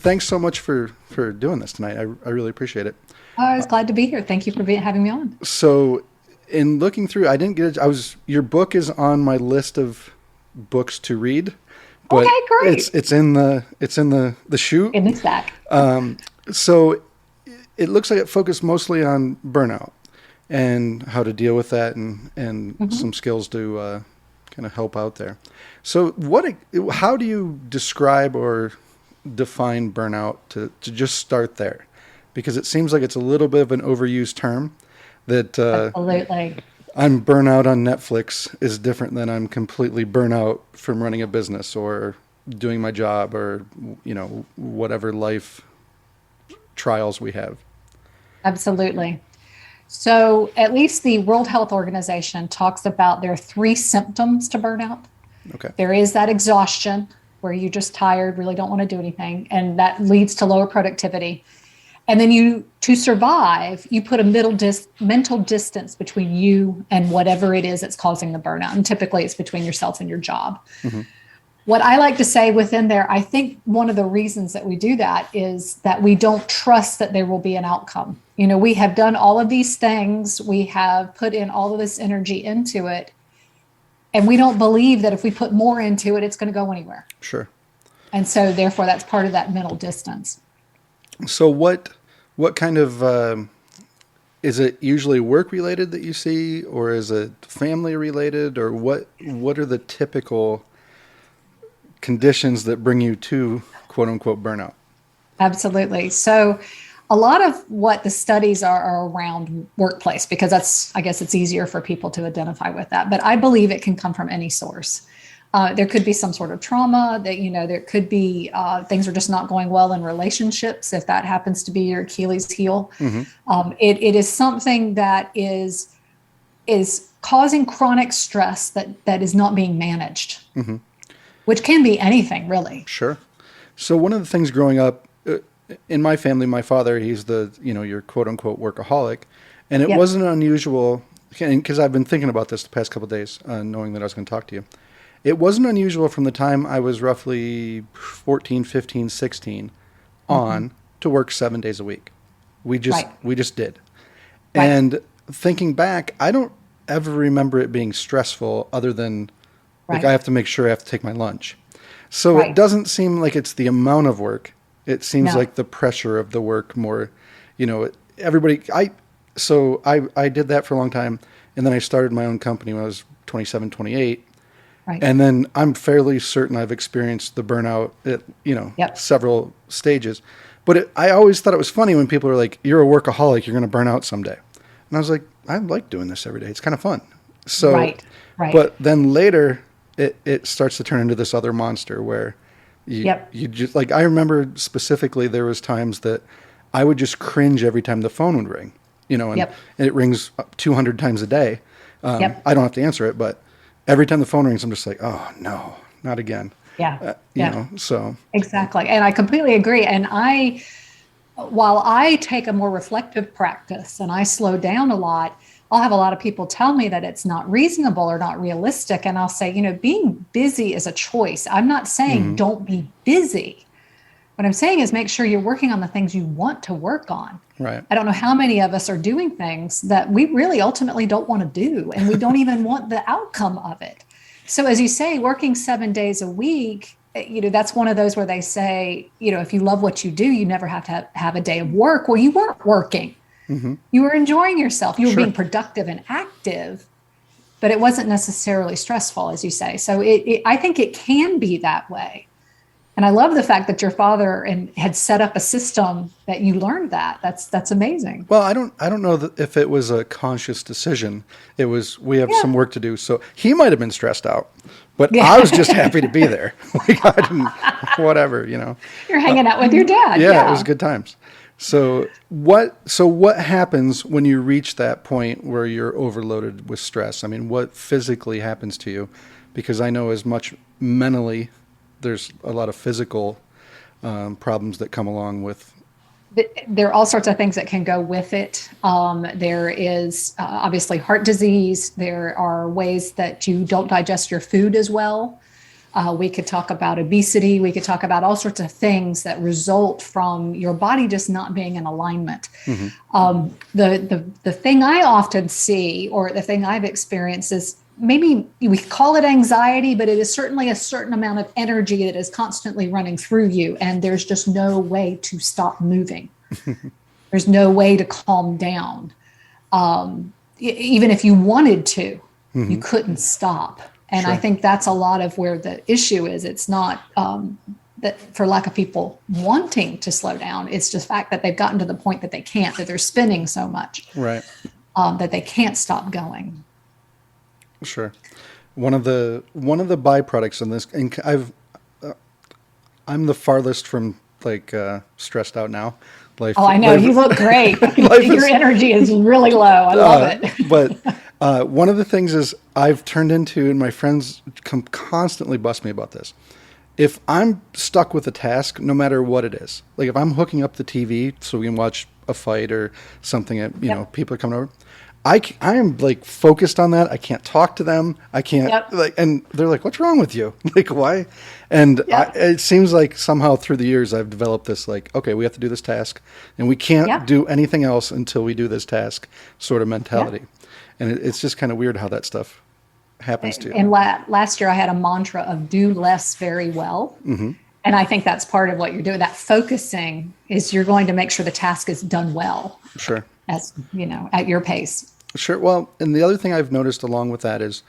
thanks so much for doing this tonight. I really appreciate it. I was glad to be here. Thank you for having me on. So, in looking through, I didn't get it. Your book is on my list of books to read, but Okay, great. it's in the chute. In the stack. So it looks like it focused mostly on burnout and how to deal with that, and Mhm. some skills to kind of help out there. So how do you describe or define burnout to just start there? Because it seems like it's a little bit of an overused term that Absolutely. I'm burnout on Netflix is different than I'm completely burnout from running a business or doing my job or, whatever life trials we have. Absolutely. So, at least the World Health Organization talks about there are three symptoms to burnout. Okay. There is that exhaustion where you're just tired, really don't want to do anything, and that leads to lower productivity. And then to survive, you put a mental distance between you and whatever it is that's causing the burnout. And typically it's between yourself and your job. Hmm. What I like to say within there, I think one of the reasons that we do that is that we don't trust that there will be an outcome. We have done all of these things, we have put in all of this energy into it, and we don't believe that if we put more into it, it's going to go anywhere. Sure. And so therefore that's part of that mental distance. So what kind of is it usually work related that you see, or is it family related, or what are the typical conditions that bring you to quote unquote burnout? Absolutely. So a lot of what the studies are around workplace, because I guess it's easier for people to identify with that. But I believe it can come from any source. There could be some sort of trauma that, there could be things are just not going well in relationships, if that happens to be your Achilles heel. Hmm. It is something that is causing chronic stress that is not being managed, Hmm. which can be anything, really. Sure. So one of the things growing up in my family, my father, he's your quote unquote workaholic, and it Yep. wasn't unusual because I've been thinking about this the past couple of days, knowing that I was going to talk to you. It wasn't unusual from the time I was roughly 14, 15, 16 Hmm. on to work 7 days a week. We just Right. we just did. Right. And thinking back, I don't ever remember it being stressful other than like I Right. have to make sure I have to take my lunch. So it Right. doesn't seem like it's the amount of work. It seems No. like the pressure of the work more, everybody I did that for a long time, and then I started my own company when I was 27, 28. Right. And then I'm fairly certain I've experienced the burnout at, Yep. several stages. But I always thought it was funny when people are like, you're a workaholic, you're going to burn out someday. And I was like, I like doing this every day. It's kind of fun. So, Right. Right. but then later it starts to turn into this other monster where Yep. you just like, I remember specifically there was times that I would just cringe every time the phone would ring, Yep. and it rings up 200 times a day. Yep. I don't have to answer it, but every time the phone rings, I'm just like, oh no, not again. Yeah. Yeah. So Exactly. And I completely agree. And while I take a more reflective practice and I slow down a lot, I'll have a lot of people tell me that it's not reasonable or not realistic. And I'll say, being busy is a choice. I'm not saying mhm, don't be busy. What I'm saying is make sure you're working on the things you want to work on. right. I don't know how many of us are doing things that we really ultimately don't want to do, and we don't even want the outcome of it. So, as you say, working 7 days a week, that's one of those where they say, if you love what you do, you never have to have a day of work. Well, you weren't working. Hmm. You were enjoying yourself. You were Sure. being productive and active, but it wasn't necessarily stressful, as you say. So, I think it can be that way. And I love the fact that your father had set up a system that you learned that. That's amazing. Well, I don't know if it was a conscious decision. It was, we have Yeah. some work to do. So he might have been stressed out, but I was Yeah. just happy to be there. Like I didn't, whatever, You're hanging out with your dad. Yeah, it was Yeah. good times. So what happens when you reach that point where you're overloaded with stress? I mean, what physically happens to you? Because I know as much mentally, there's a lot of physical problems that come along with. There are all sorts of things that can go with it. There is obviously heart disease. There are ways that you don't digest your food as well. We could talk about obesity. We could talk about all sorts of things that result from your body just not being in alignment. Mm-hmm. The thing I often see, or the thing I've experienced, is maybe we call it anxiety, but it is certainly a certain amount of energy that is constantly running through you, and there's just no way to stop moving. There's no way to calm down. Even if you wanted to, Mm-hmm. you couldn't stop. And Sure. I think that's a lot of where the issue is. It's not that for lack of people wanting to slow down. It's just the fact that they've gotten to the point that they can't, that they're spinning so much Right. that they can't stop going. Sure. One of the byproducts in this, and I'm the farthest from like stressed out now. Life. Oh, I know. You look great. Life Your energy is really low. I love it. But one of the things is I've turned into, and my friends constantly bust me about this. If I'm stuck with a task, no matter what it is, like if I'm hooking up the TV so we can watch a fight or something, you know, people are coming over, I am like focused on that. I can't talk to them. I can't like, and they're like, "What's wrong with you? Like, why?" And it seems like somehow through the years I've developed this like, okay, we have to do this task, and we can't do anything else until we do this task sort of mentality. And it's just kind of weird how that stuff happens to you. And last year I had a mantra of do less very well. Mm-hmm. And I think that's part of what you're doing. That focusing is you're going to make sure the task is done well. Sure. As you know, at your pace. Sure. Well, and the other thing I've noticed along with that is,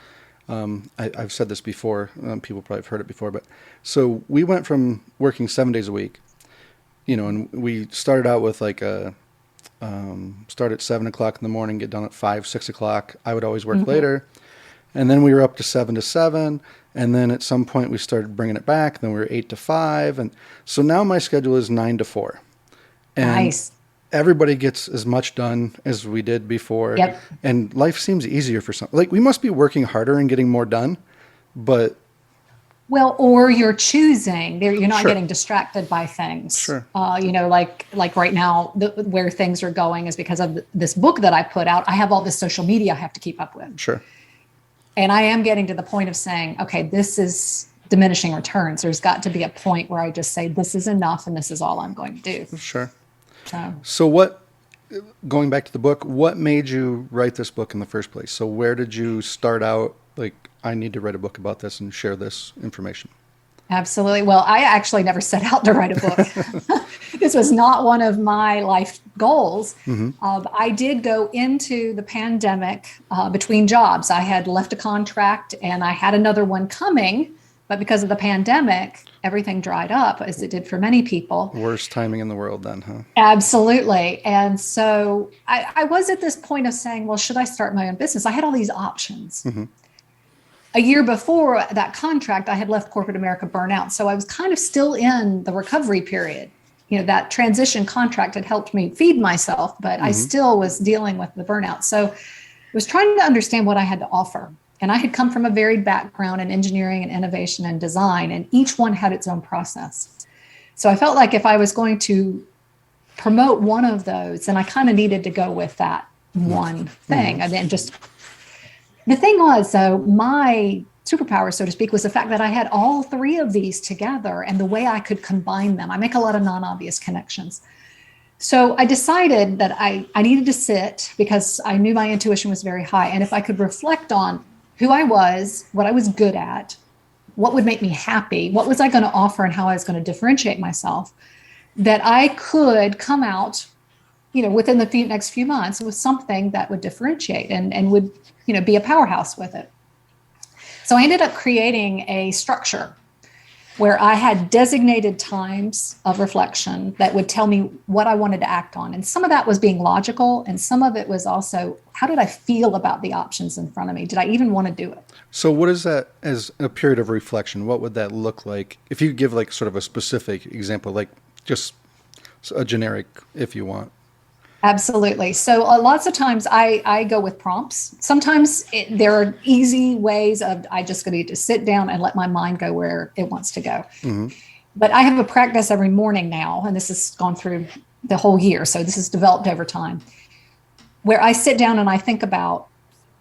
I've said this before, people probably have heard it before, but so we went from working 7 days a week, you know, and we started out with like start at 7 o'clock in the morning, get done at 5, 6 o'clock. I would always work later. And then we were up to 7 to 7. And then at some point we started bringing it back. Then we were 8 to 5. And so now my schedule is 9 to 4. And nice. Everybody gets as much done as we did before. Yep. And life seems easier for some. Like we must be working harder and getting more done, but. Well, or you're choosing. You're not Sure. getting distracted by things. Sure. You know, like right now, where things are going is because of this book that I put out. I have all this social media I have to keep up with. Sure. And I am getting to the point of saying, okay, this is diminishing returns. There's got to be a point where I just say, this is enough and this is all I'm going to do. Sure. So what, going back to the book, what made you write this book in the first place? So where did you start out? Like, I need to write a book about this and share this information. Absolutely. Well, I actually never set out to write a book. This was not one of my life goals. I did go into the pandemic between jobs. I had left a contract and I had another one coming, but because of the pandemic, everything dried up, as it did for many people. Worst timing in the world then, huh? Absolutely. And so I was at this point of saying, well, should I start my own business? I had all these options. A year before that contract, I had left corporate America burnout. So I was kind of still in the recovery period. You know, that transition contract had helped me feed myself, but I still was dealing with the burnout. So I was trying to understand what I had to offer. And I had come from a varied background in engineering and innovation and design, and each one had its own process. So I felt like if I was going to promote one of those, then I kind of needed to go with that one thing. And then just the thing was, though, my superpower, so to speak, was the fact that I had all three of these together and the way I could combine them. I make a lot of non-obvious connections. So I decided that I needed to sit because I knew my intuition was very high. And if I could reflect on who I was, what I was good at, what would make me happy, what was I going to offer and how I was going to differentiate myself, that I could come out, you know, within the next few months with something that would differentiate and would, you know, be a powerhouse with it. So I ended up creating a structure where I had designated times of reflection that would tell me what I wanted to act on. And some of that was being logical, and some of it was also, how did I feel about the options in front of me? Did I even want to do it? So what is that as a period of reflection? What would that look like? If you could give like sort of a specific example, like just a generic, if you want. Absolutely. So lots of times I go with prompts. Sometimes there are easy ways of I just need to sit down and let my mind go where it wants to go. But I have a practice every morning now, and this has gone through the whole year. So this has developed over time, where I sit down and I think about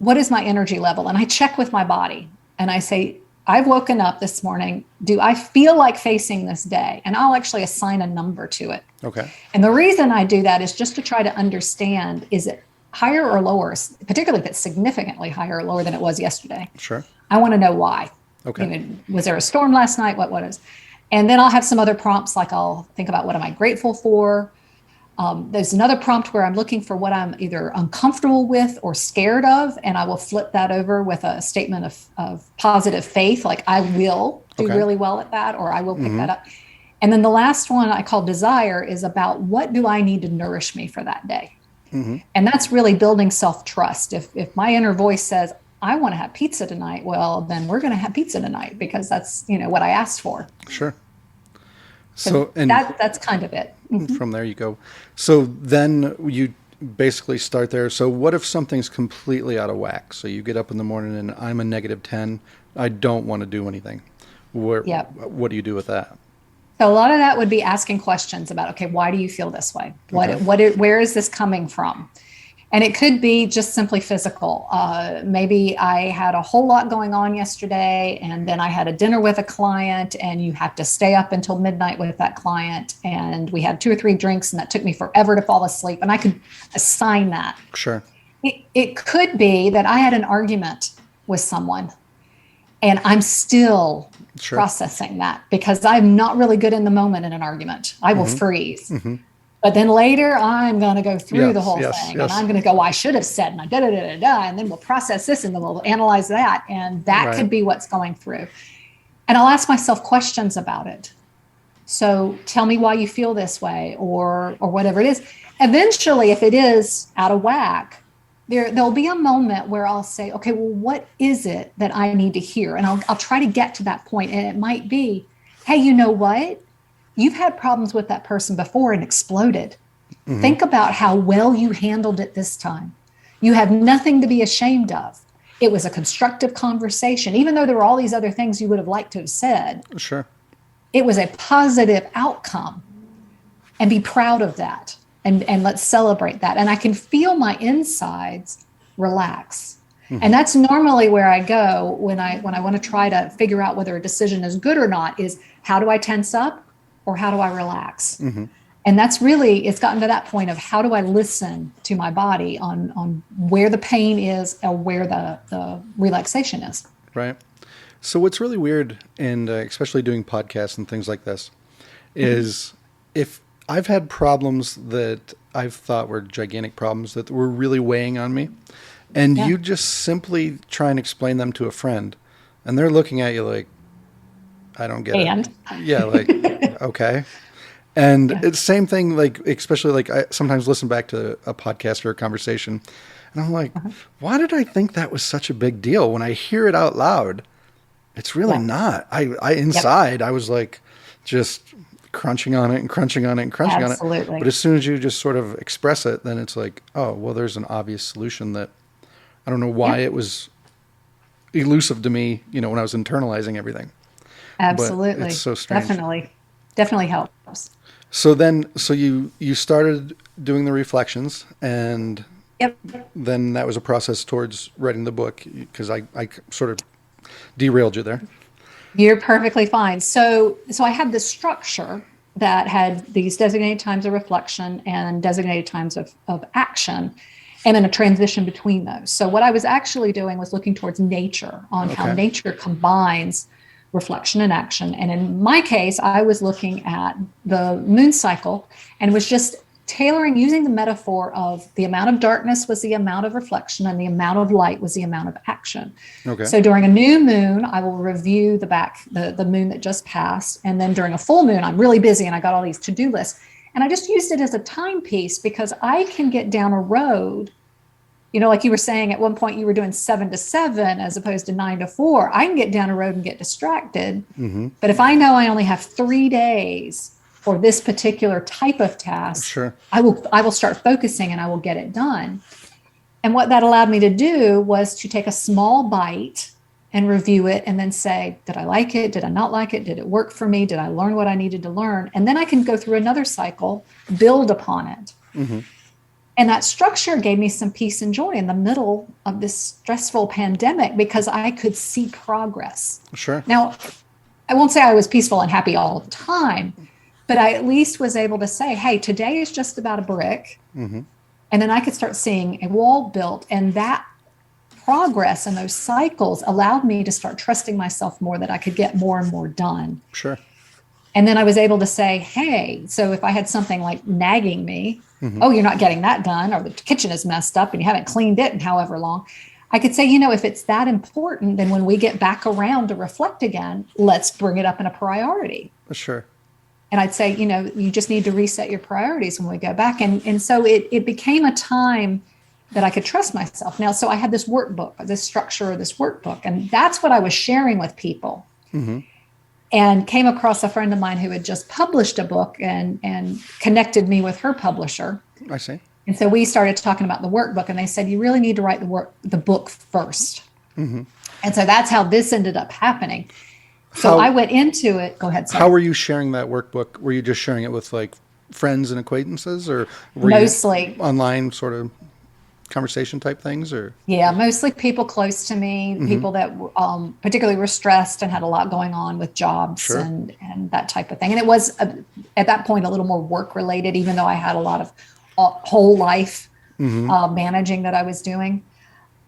what is my energy level, and I check with my body and I say, I've woken up this morning. Do I feel like facing this day? And I'll actually assign a number to it. Okay. And the reason I do that is just to try to understand, is it higher or lower, particularly if it's significantly higher or lower than it was yesterday. Sure. I want to know why. Okay. You know, was there a storm last night? What is? And then I'll have some other prompts, like I'll think about what am I grateful for? There's another prompt where I'm looking for what I'm either uncomfortable with or scared of, and I will flip that over with a statement of positive faith, like I will do really well at that, or I will pick that up. And then the last one I call desire is about what do I need to nourish me for that day? And that's really building self-trust. If my inner voice says, I want to have pizza tonight, well, then we're going to have pizza tonight because that's, what I asked for. Sure. So and that's kind of it. From there you go. So then you basically start there. So what if something's completely out of whack? So you get up in the morning and I'm a -10. I don't want to do anything. What do you do with that? So a lot of that would be asking questions about, okay, why do you feel this way? Where is this coming from? And it could be just simply physical. Maybe I had a whole lot going on yesterday, and then I had a dinner with a client, and you have to stay up until midnight with that client. And we had 2 or 3 drinks, and that took me forever to fall asleep. And I could assign that. Sure. It could be that I had an argument with someone, and I'm still processing that because I'm not really good in the moment in an argument. I will freeze. But then later I'm going to go through the whole thing and I'm going to go, I should have said, and and then we'll process this and then we'll analyze that. And that could be what's going through. And I'll ask myself questions about it. So tell me why you feel this way or whatever it is. Eventually, if it is out of whack, there'll be a moment where I'll say, okay, well, what is it that I need to hear? And I'll try to get to that point. And it might be, hey, you know what? You've had problems with that person before and exploded. Think about how well you handled it this time. You have nothing to be ashamed of. It was a constructive conversation, even though there were all these other things you would have liked to have said. Sure. It was a positive outcome, and be proud of that. And let's celebrate that. And I can feel my insides relax. And that's normally where I go when I want to try to figure out whether a decision is good or not, is how do I tense up or how do I relax? And that's really, it's gotten to that point of how do I listen to my body on where the pain is or where the relaxation is. Right. So what's really weird, and especially doing podcasts and things like this, is if I've had problems that I've thought were gigantic problems that were really weighing on me, and you just simply try and explain them to a friend, and they're looking at you like, I don't get it. Yeah, like, okay. And it's same thing, like, especially like I sometimes listen back to a podcast or a conversation, and I'm like, why did I think that was such a big deal? When I hear it out loud, it's really not. I inside, I was like, just crunching on it and crunching on it and crunching on it. But as soon as you just sort of express it, then it's like, oh, well, there's an obvious solution that I don't know why it was elusive to me, when I was internalizing everything. Absolutely. But it's so strange. Definitely helps. So you started doing the reflections, and then that was a process towards writing the book, because I sort of derailed you there. You're perfectly fine. So I had this structure that had these designated times of reflection and designated times of action, and then a transition between those. So what I was actually doing was looking towards nature, on how nature combines reflection and action. And in my case, I was looking at the moon cycle and was just tailoring, using the metaphor of the amount of darkness was the amount of reflection and the amount of light was the amount of action. So during a new moon, I will review the moon that just passed. And then during a full moon, I'm really busy and I got all these to-do lists. And I just used it as a timepiece because I can get down a road, like you were saying at one point, you were doing 7 to 7 as opposed to 9 to 4. I can get down a road and get distracted. But if I know I only have 3 days for this particular type of task, I will start focusing and I will get it done. And what that allowed me to do was to take a small bite and review it and then say, did I like it? Did I not like it? Did it work for me? Did I learn what I needed to learn? And then I can go through another cycle, build upon it. And that structure gave me some peace and joy in the middle of this stressful pandemic because I could see progress. Sure. Now, I won't say I was peaceful and happy all the time, but I at least was able to say, hey, today is just about a brick. Mm-hmm. And then I could start seeing a wall built. And that progress and those cycles allowed me to start trusting myself more, that I could get more and more done. Sure. And then I was able to say, hey, so if I had something like nagging me, oh, you're not getting that done, or the kitchen is messed up and you haven't cleaned it in however long, I could say, if it's that important, then when we get back around to reflect again, let's bring it up in a priority. Sure. And I'd say, you just need to reset your priorities when we go back. And so it became a time that I could trust myself. Now, so I had this workbook, this structure of this workbook, and that's what I was sharing with people. Mm-hmm. And came across a friend of mine who had just published a book and connected me with her publisher. I see. And so we started talking about the workbook, and they said, you really need to write the book first. Mm-hmm. And so that's how this ended up happening. So I went into it. Go ahead. Sorry. How were you sharing that workbook? Were you just sharing it with like friends and acquaintances, or were mostly you online sort of conversation type things, or? Yeah, mostly people close to me, Mm-hmm. people that particularly were stressed and had a lot going on with jobs Sure. and that type of thing. And it was at that point a little more work related, even though I had a lot of whole life Mm-hmm. managing that I was doing.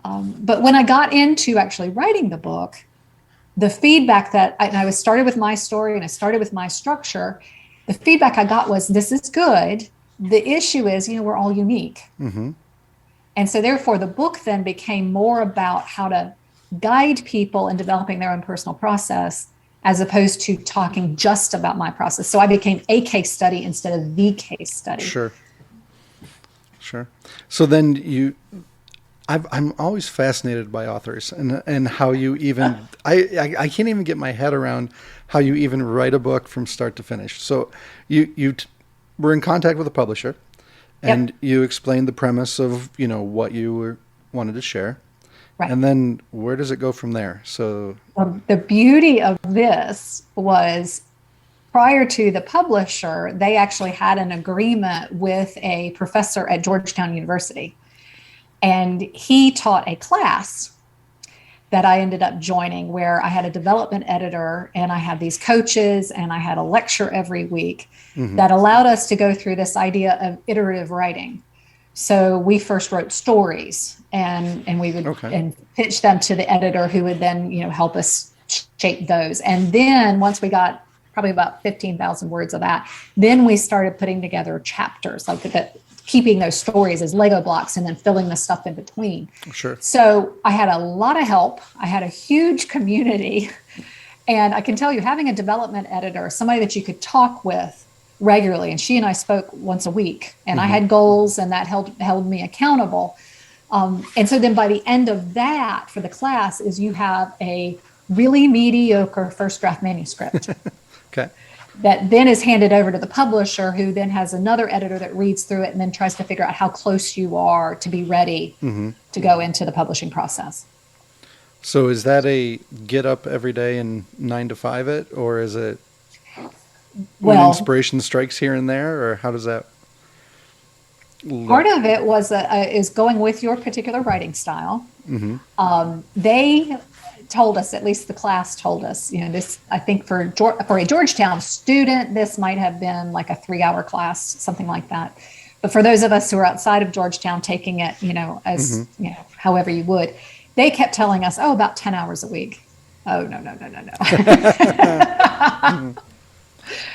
But when I got into actually writing the book, the feedback that I was started with my story and I started with my structure, the feedback I got was, this is good. The issue is, we're all unique. Mm-hmm. And so therefore the book then became more about how to guide people in developing their own personal process, as opposed to talking just about my process. So I became a case study instead of the case study. Sure. So then I'm always fascinated by authors and how you even, I can't even get my head around how you even write a book from start to finish. So you were in contact with a publisher, and Yep. you explained the premise of, what you wanted to share. Right. And then where does it go from there? So The beauty of this was, prior to the publisher, they actually had an agreement with a professor at Georgetown University. And he taught a class that I ended up joining, where I had a development editor and I had these coaches and I had a lecture every week that allowed us to go through this idea of iterative writing. So we first wrote stories and we would and pitch them to the editor, who would then, help us shape those. And then once we got probably about 15,000 words of that, then we started putting together chapters, like that, keeping those stories as Lego blocks and then filling the stuff in between. Sure. So I had a lot of help. I had a huge community. And I can tell you, having a development editor, somebody that you could talk with regularly, and she and I spoke once a week, and I had goals, and that held me accountable. And so then by the end of that for the class is you have a really mediocre first draft manuscript. Okay. That then is handed over to the publisher, who then has another editor that reads through it and then tries to figure out how close you are to be ready to go into the publishing process. So is that a get up every day and 9 to 5 it, or is it when inspiration strikes here and there, or how does that look? Part of it was is going with your particular writing style. They told us, at least the class told us, this, I think for a Georgetown student, this might have been like a 3-hour class, something like that. But for those of us who are outside of Georgetown taking it, as however you would, they kept telling us, about 10 hours a week. Oh, no.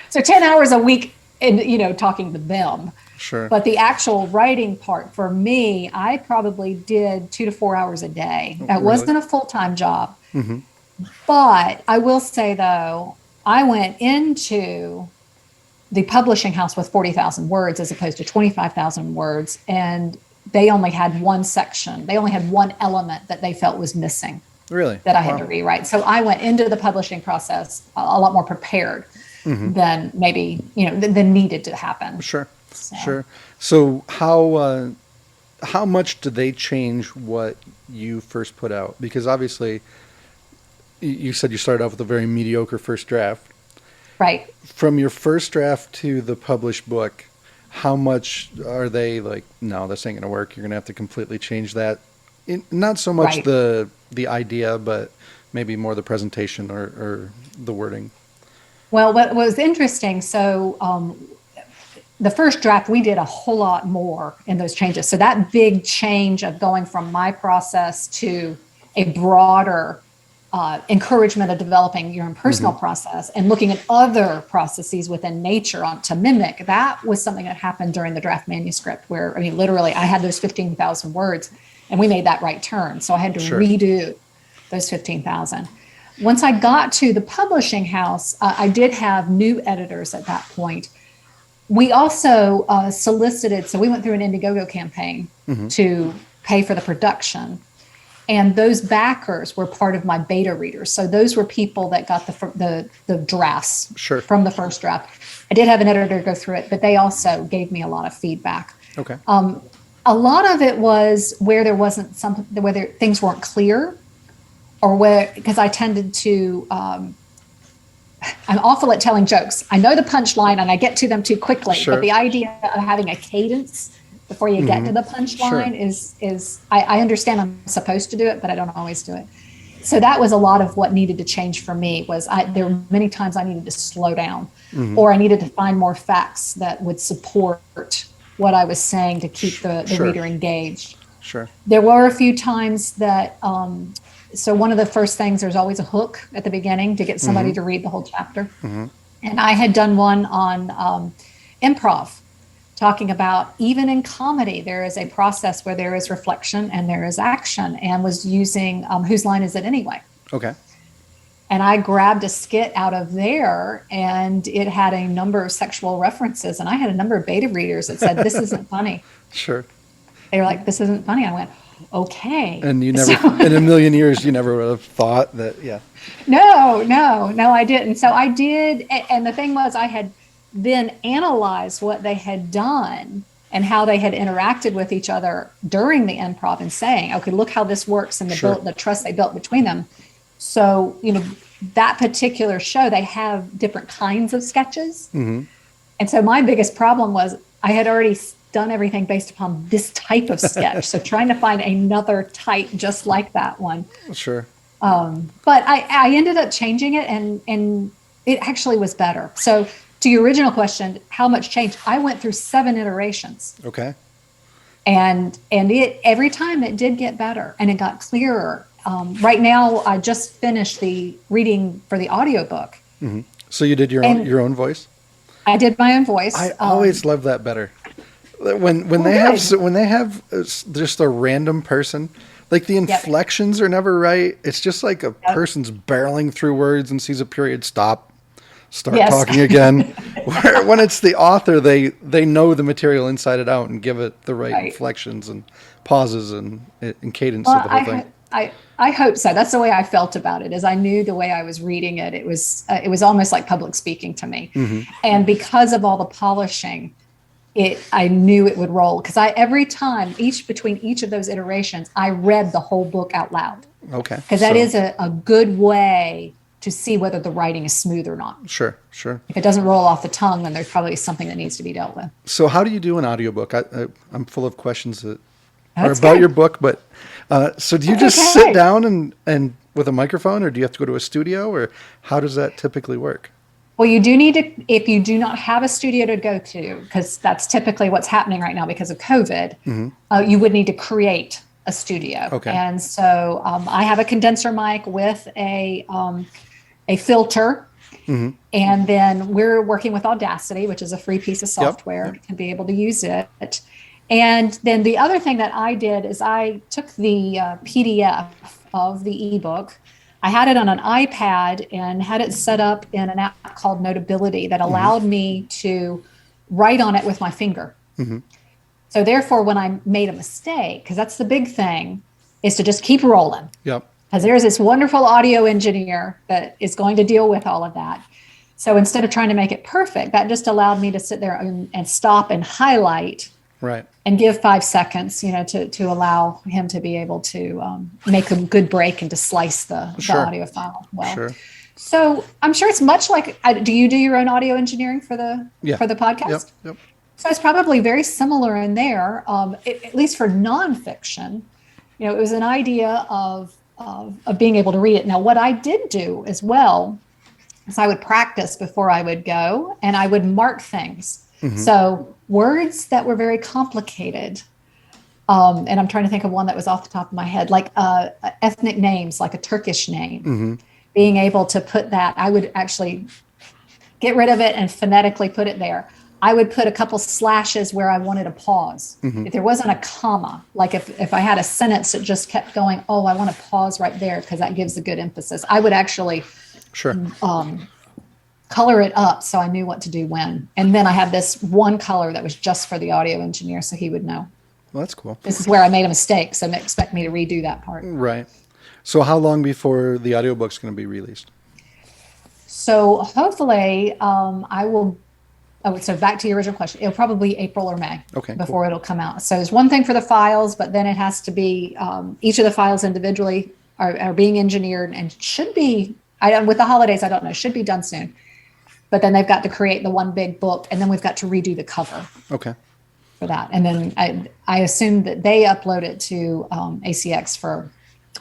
So 10 hours a week, and talking to them. Sure. But the actual writing part for me, I probably did 2 to 4 hours a day. That wasn't a full-time job. But I will say, though, I went into the publishing house with 40,000 words as opposed to 25,000 words. And they only had one section. They only had one element that they felt was missing. Really? That I had to rewrite. So I went into the publishing process a lot more prepared than maybe, than needed to happen. Sure. Sure. So how much do they change what you first put out? Because obviously you said you started off with a very mediocre first draft. Right. From your first draft to the published book, how much are they like, no, this ain't going to work. You're going to have to completely change that. Not so much Right. the idea, but maybe more the presentation or the wording. Well, what was interesting, so the first draft, we did a whole lot more in those changes. So that big change of going from my process to a broader encouragement of developing your own personal process and looking at other processes within nature to mimic, that was something that happened during the draft manuscript where, I mean, literally I had those 15,000 words and we made that right turn. So I had to Sure. redo those 15,000. Once I got to the publishing house, I did have new editors at that point. We also solicited, so we went through an Indiegogo campaign to pay for the production. And those backers were part of my beta readers. So those were people that got the drafts Sure. from the first draft. I did have an editor go through it, but they also gave me a lot of feedback. Okay. A lot of it was where there wasn't whether things weren't clear, or where, because I tended to, I'm awful at telling jokes. I know the punchline and I get to them too quickly, Sure. but the idea of having a cadence before you get to the punchline is I understand I'm supposed to do it, but I don't always do it. So that was a lot of what needed to change for me. There were many times I needed to slow down, or I needed to find more facts that would support what I was saying to keep the Sure. reader engaged. Sure. There were a few times that, so one of the first things, there's always a hook at the beginning to get somebody to read the whole chapter. And I had done one on improv, talking about even in comedy, there is a process where there is reflection and there is action, and was using Whose Line Is It Anyway? Okay. And I grabbed a skit out of there, and it had a number of sexual references. And I had a number of beta readers that said, this isn't funny. Sure. They were like, this isn't funny. I went, okay. And you never, in a million years, you never would have thought that, yeah. No, I didn't. So I did. And the thing was, I had then analyzed what they had done and how they had interacted with each other during the improv, and saying, okay, look how this works, and the trust they built between them. So, that particular show, they have different kinds of sketches. And so my biggest problem was I had already done everything based upon this type of sketch. So trying to find another type just like that one. Sure. But I ended up changing it, and it actually was better. So to your original question, how much change? I went through 7 iterations. Okay. And it every time it did get better, and it got clearer. Right now, I just finished the reading for the audiobook. So you did your own voice? I did my own voice. I always love that better. When they have just a random person, like the inflections are never right. It's just like a person's barreling through words and sees a period start talking again. Where when it's the author, they know the material inside and out and give it the right inflections and pauses and cadence of the whole thing. I hope so. That's the way I felt about it. Is I knew the way I was reading it. It was almost like public speaking to me, and because of all the polishing, I knew it would roll. Because every time between each of those iterations, I read the whole book out loud. Okay. Because that is a good way to see whether the writing is smooth or not. Sure. If it doesn't roll off the tongue, then there's probably something that needs to be dealt with. So how do you do an audiobook? I'm full of questions that are That's about good. your book, but so do you just sit down and with a microphone, or do you have to go to a studio, or how does that typically work? Well, you do need to, if you do not have a studio to go to, because that's typically what's happening right now because of COVID, you would need to create a studio. Okay. And so I have a condenser mic with a filter. And then we're working with Audacity, which is a free piece of software to be able to use it. And then the other thing that I did is I took the PDF of the ebook. I had it on an iPad and had it set up in an app called Notability that allowed me to write on it with my finger. So therefore, when I made a mistake, because that's the big thing, is to just keep rolling. Yep. Because there's this wonderful audio engineer that is going to deal with all of that. So instead of trying to make it perfect, that just allowed me to sit there and stop and highlight. Right. And give 5 seconds, to allow him to be able to make a good break and to slice the audio file well. Sure. So I'm sure it's much like, do you do your own audio engineering for the podcast? Yep. So it's probably very similar in there, at least for nonfiction. It was an idea of being able to read it. Now, what I did do as well is I would practice before I would go, and I would mark things. So words that were very complicated, and I'm trying to think of one that was off the top of my head, like ethnic names, like a Turkish name. Being able to put that, I would actually get rid of it and phonetically put it there. I would put a couple slashes where I wanted a pause. If there wasn't a comma, like if I had a sentence that just kept going, oh, I want to pause right there because that gives a good emphasis. I would actually color it up so I knew what to do when. And then I had this one color that was just for the audio engineer so he would know. Well, that's cool. This is where I made a mistake, so expect me to redo that part. Right. So how long before the audiobook's going to be released? So hopefully I will. Oh, so back to your original question. It'll probably be April or May before it'll come out. So it's one thing for the files, but then it has to be each of the files individually are being engineered and should be, with the holidays, I don't know, should be done soon. But then they've got to create the one big book, and then we've got to redo the cover. For that. And then I assume that they upload it to ACX for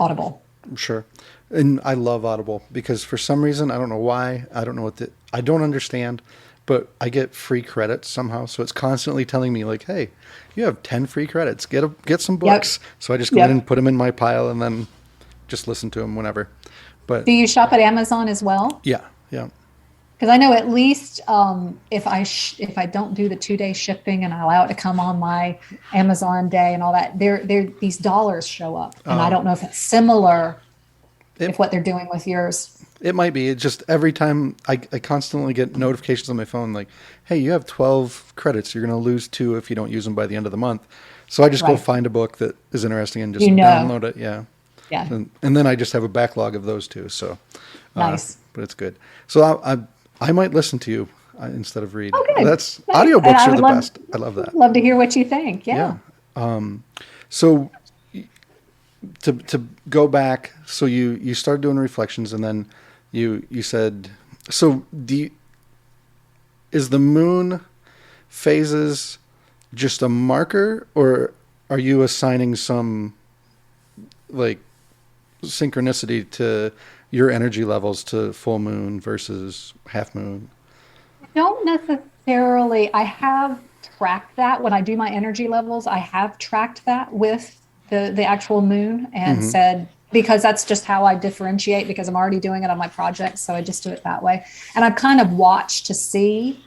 Audible. Sure. And I love Audible because for some reason, I don't know why, I don't know I don't understand, but I get free credits somehow. So it's constantly telling me like, hey, you have 10 free credits, get some books. So I just go ahead and put them in my pile and then just listen to them whenever. But do you shop at Amazon as well? Yeah. Because I know at least if I don't do the 2-day shipping and I allow it to come on my Amazon day and all that, these dollars show up. And I don't know if it's similar if what they're doing with yours. It might be. It just every time I constantly get notifications on my phone like, hey, you have 12 credits. You're going to lose 2 if you don't use them by the end of the month. So I just go find a book that is interesting and just download it. Yeah. And then I just have a backlog of those 2. So nice. But it's good. So I might listen to you instead of read. Oh, good. Nice. Audiobooks are the best. I love that. Love to hear what you think. Yeah. So to go back, so you started doing reflections, and then you said, so is the moon phases just a marker, or are you assigning some like synchronicity to your energy levels to full moon versus half moon? Don't necessarily. I have tracked that when I do my energy levels. I have tracked that with the actual moon and said, because that's just how I differentiate, because I'm already doing it on my project. So I just do it that way. And I've kind of watched to see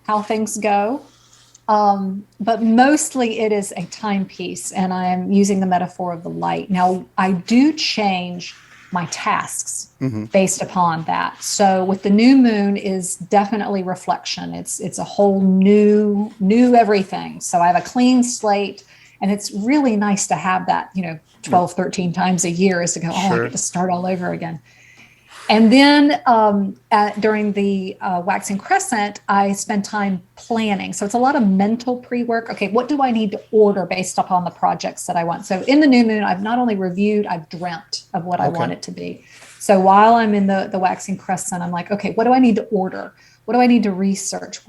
how things go. But mostly it is a timepiece, and I am using the metaphor of the light. Now, I do change my tasks based upon that. So with the new moon is definitely reflection. It's a whole new everything. So I have a clean slate, and it's really nice to have that, 12, 13 times a year is to go, I get to start all over again. And then during the waxing crescent, I spend time planning. So it's a lot of mental pre-work. Okay, what do I need to order based upon the projects that I want? So in the new moon, I've not only reviewed, I've dreamt of what I want it to be. So while I'm in the waxing crescent, I'm like, okay, what do I need to order? What do I need to research?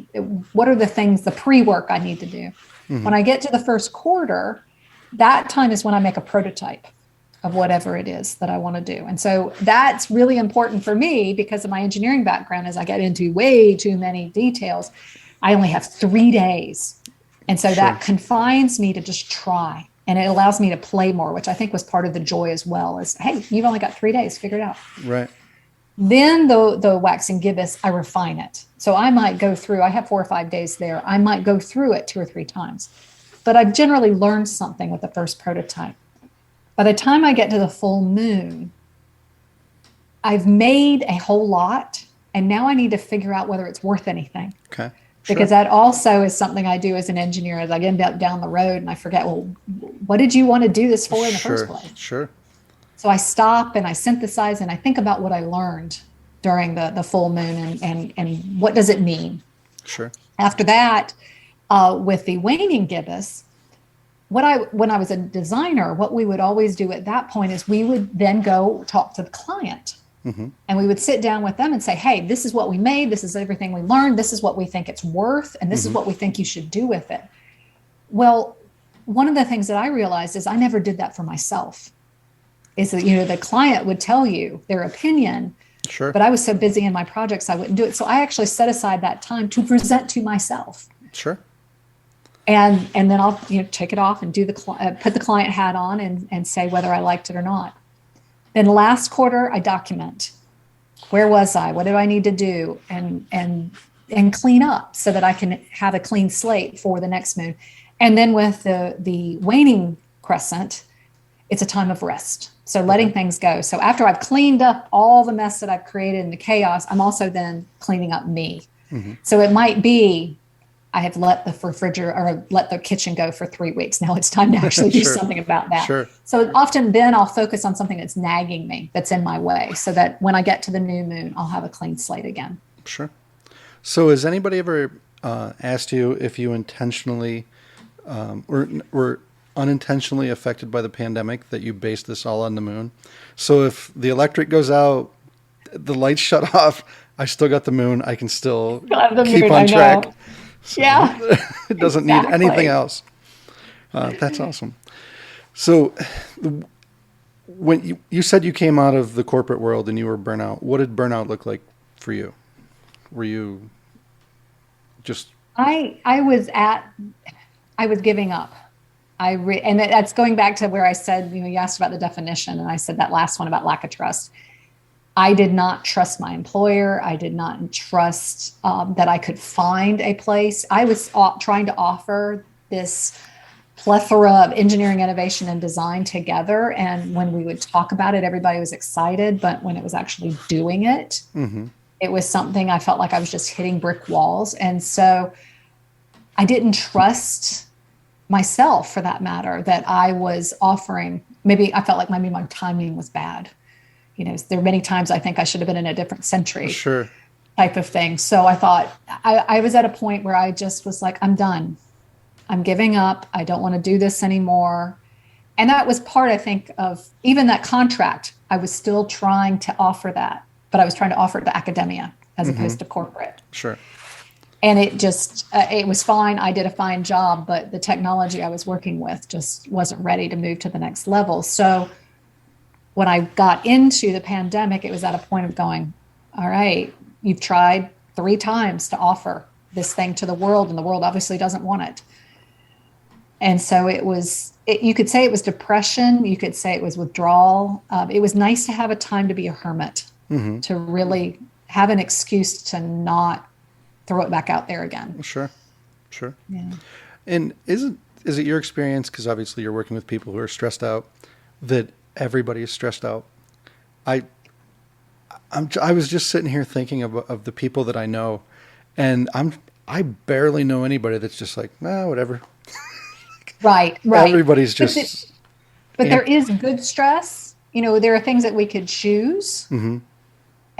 What are the things, the pre-work I need to do? When I get to the first quarter, that time is when I make a prototype of whatever it is that I want to do. And so that's really important for me because of my engineering background. As I get into way too many details, I only have 3 days. And so that confines me to just try. And it allows me to play more, which I think was part of the joy as well, is, hey, you've only got 3 days, figure it out. Right. Then the waxing gibbous, I refine it. So I might go through, I have 4 or 5 days there. I might go through it 2 or 3 times, but I've generally learned something with the first prototype. By the time I get to the full moon, I've made a whole lot, and now I need to figure out whether it's worth anything. Okay. Because that also is something I do as an engineer. As I end up down the road and I forget, well, what did you want to do this for in the first place? Sure. So I stop and I synthesize and I think about what I learned during the full moon and what does it mean? Sure. After that, with the waning gibbous, when I was a designer, what we would always do at that point is we would then go talk to the client And we would sit down with them and say, hey, this is what we made. This is everything we learned. This is what we think it's worth. And this is what we think you should do with it. Well, one of the things that I realized is I never did that for myself. Is that, the client would tell you their opinion, Sure. but I was so busy in my projects, I wouldn't do it. So I actually set aside that time to present to myself. Sure. And then I'll take it off and do put the client hat on and say whether I liked it or not. Then last quarter, I document. Where was I? What did I need to do? And clean up so that I can have a clean slate for the next moon. And then with the waning crescent, it's a time of rest. So letting things go. So after I've cleaned up all the mess that I've created in the chaos, I'm also then cleaning up me. So it might be I have let the refrigerator or let the kitchen go for 3 weeks. Now it's time to actually do something about that. Sure. So often then I'll focus on something that's nagging me, that's in my way, so that when I get to the new moon, I'll have a clean slate again. Sure. So has anybody ever asked you if you intentionally or unintentionally affected by the pandemic, that you based this all on the moon? So if the electric goes out, the lights shut off, I still got the moon. I can still keep on track. So Yeah. it doesn't need anything else. That's awesome. So when you said you came out of the corporate world and you were burnout, what did burnout look like for you? Were you just... I was giving up. And that's going back to where I said, you asked about the definition, and I said that last one about lack of trust. I did not trust my employer. I did not trust that I could find a place. I was trying to offer this plethora of engineering, innovation, and design together. And when we would talk about it, everybody was excited. But when it was actually doing it, it was something I felt like I was just hitting brick walls. And so I didn't trust myself, for that matter, that I was offering. Maybe I felt like maybe my timing was bad. There are many times I think I should have been in a different century. Sure. Type of thing. So I thought I was at a point where I just was like, I'm done. I'm giving up. I don't want to do this anymore. And that was part, I think, of even that contract. I was still trying to offer that, but I was trying to offer it to academia as opposed to corporate. Sure. And it just, it was fine. I did a fine job, but the technology I was working with just wasn't ready to move to the next level. So when I got into the pandemic, it was at a point of going, all right, you've tried 3 times to offer this thing to the world, and the world obviously doesn't want it. And so you could say it was depression. You could say it was withdrawal. It was nice to have a time to be a hermit, to really have an excuse to not throw it back out there again. Sure. Yeah. And is it your experience, because obviously you're working with people who are stressed out, that everybody is stressed out? I was just sitting here thinking of the people that I know, and I barely know anybody that's just like, whatever. Right. Everybody's just... But there is good stress. There are things that we could choose.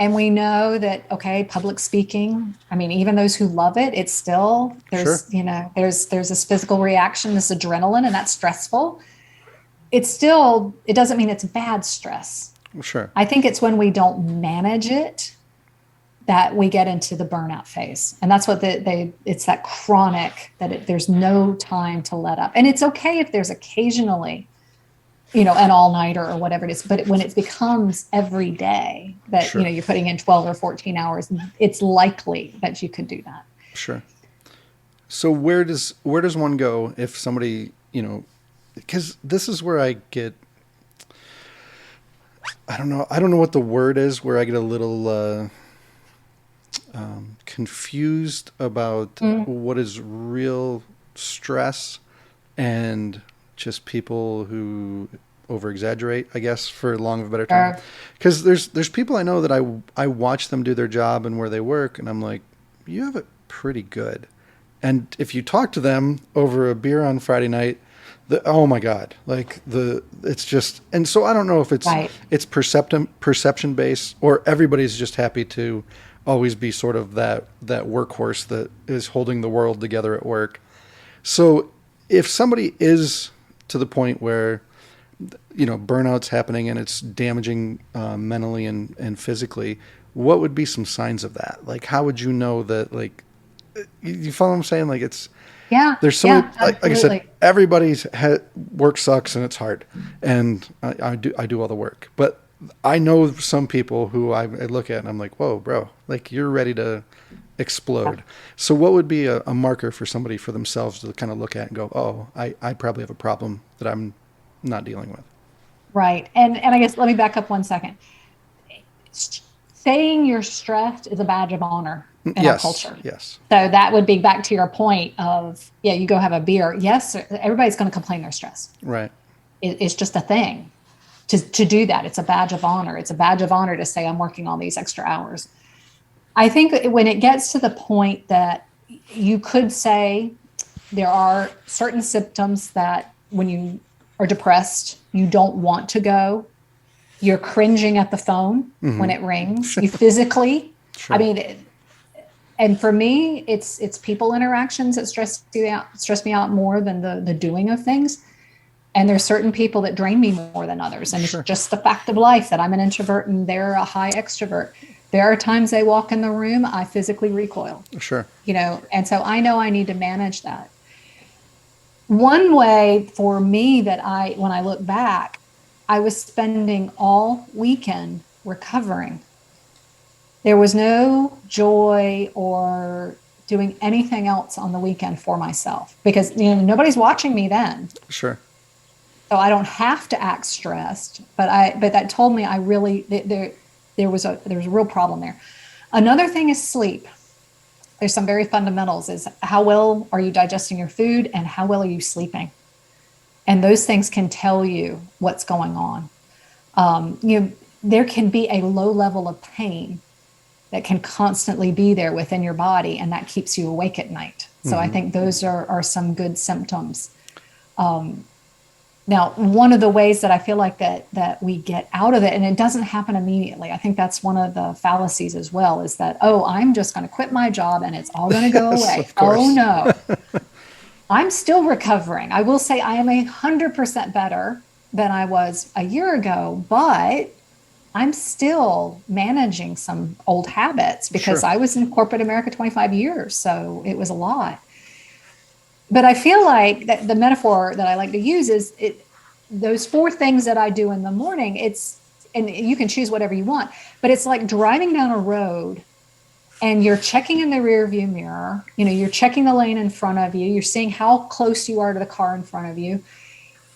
And we know that, okay, public speaking, I mean, even those who love it, it's still, there's this physical reaction, this adrenaline, and that's stressful. It doesn't mean it's bad stress. Sure. I think it's when we don't manage it that we get into the burnout phase. And that's what it's that chronic, that there's no time to let up. And it's okay if there's occasionally, an all-nighter or whatever it is, but when it becomes every day that, Sure. You're putting in 12 or 14 hours, it's likely that you could do that. Sure. So where does one go if somebody, because this is where I get, I don't know what the word is, where I get a little confused about what is real stress and just people who over exaggerate, I guess, for long of a better term. Because there's people I know that I watch them do their job and where they work, and I'm like, you have it pretty good. And if you talk to them over a beer on Friday night, oh my God, it's just, and so I don't know if it's perception based, or everybody's just happy to always be sort of that workhorse that is holding the world together at work. So if somebody is to the point where burnout's happening and it's damaging mentally and physically, what would be some signs of that? Like, how would you know that, like, you follow what I'm saying? Like, Yeah, there's so many, yeah, like I said, absolutely. everybody's work sucks and it's hard. And I do all the work, but I know some people who I look at and I'm like, whoa, bro, like you're ready to explode. So what would be a marker for somebody for themselves to kind of look at and go, oh, I probably have a problem that I'm not dealing with. Right. And I guess let me back up 1 second. Saying you're stressed is a badge of honor in our Yes, culture. yes, So that would be back to your point of, yeah, you go have a beer. Yes, everybody's going to complain they're stressed. right, It's just a thing to do that. It's a badge of honor. It's a badge of honor to say, I'm working all these extra hours. I think when it gets to the point that you could say there are certain symptoms that when you are depressed, you don't want to go. You're cringing at the phone when it rings. You physically, I sure, mean, and for me, it's people interactions that stress me out more than the doing of things. And there's certain people that drain me more than others. And it's sure, just the fact of life that I'm an introvert and they're a high extrovert. There are times they walk in the room, I physically recoil, sure, and so I know I need to manage that. One way for me that when I look back, I was spending all weekend recovering. There was no joy or doing anything else on the weekend for myself because nobody's watching me then. sure, So I don't have to act stressed, but that told me I really there was a real problem there. Another thing is sleep. There's some very fundamentals is how well are you digesting your food and how well are you sleeping? And those things can tell you what's going on. There can be a low level of pain that can constantly be there within your body, and that keeps you awake at night. So I think those are some good symptoms. Now, one of the ways that I feel like that we get out of it, and it doesn't happen immediately. I think that's one of the fallacies as well, is that, oh, I'm just going to quit my job and it's all going to go yes, away. of Oh course, no, I'm still recovering. I will say I am 100% better than I was a year ago, but I'm still managing some old habits because sure, I was in corporate America 25 years. So it was a lot. But I feel like that the metaphor that I like to use is those four things that I do in the morning. And you can choose whatever you want, but it's like driving down a road and you're checking in the rear view mirror. You're checking the lane in front of you. You're seeing how close you are to the car in front of you.